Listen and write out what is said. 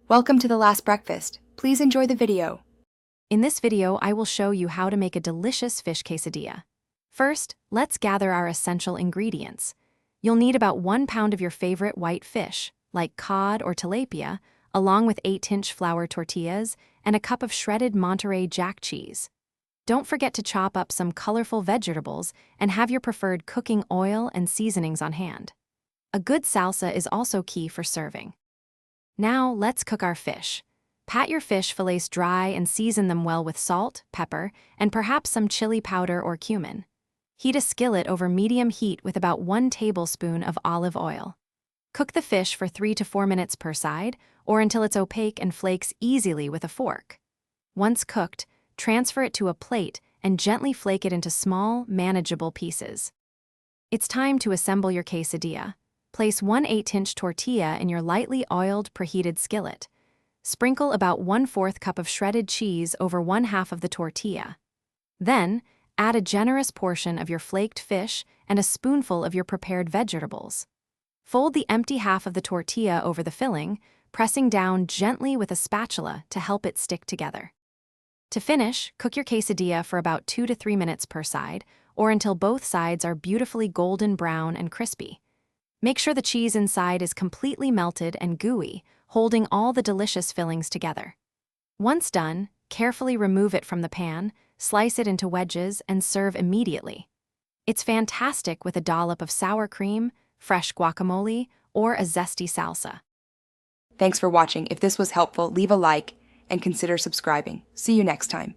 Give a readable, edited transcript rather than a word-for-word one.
Welcome to the last breakfast. Please enjoy the video. In this video, I will show you how to make a delicious fish quesadilla. First, let's gather our essential ingredients. You'll need about 1 pound of your favorite white fish, like cod or tilapia, along with 8-inch flour tortillas and a cup of shredded Monterey Jack cheese. Don't forget to chop up some colorful vegetables and have your preferred cooking oil and seasonings on hand. A good salsa is also key for serving. Now, let's cook our fish. Pat your fish fillets dry and season them well with salt, pepper, and perhaps some chili powder or cumin. Heat a skillet over medium heat with about 1 tablespoon of olive oil. Cook the fish for 3 to 4 minutes per side, or until it's opaque and flakes easily with a fork. Once cooked, transfer it to a plate and gently flake it into small, manageable pieces. It's time to assemble your quesadilla. Place 1 8-inch tortilla in your lightly oiled, preheated skillet. Sprinkle about 1/4 cup of shredded cheese over 1/2 of the tortilla. Then, add a generous portion of your flaked fish and a spoonful of your prepared vegetables. Fold the empty half of the tortilla over the filling, pressing down gently with a spatula to help it stick together. To finish, cook your quesadilla for about 2 to 3 minutes per side, or until both sides are beautifully golden brown and crispy. Make sure the cheese inside is completely melted and gooey, holding all the delicious fillings together. Once done, carefully remove it from the pan, slice it into wedges, and serve immediately. It's fantastic with a dollop of sour cream, fresh guacamole, or a zesty salsa. Thanks for watching. If this was helpful, leave a like and consider subscribing. See you next time.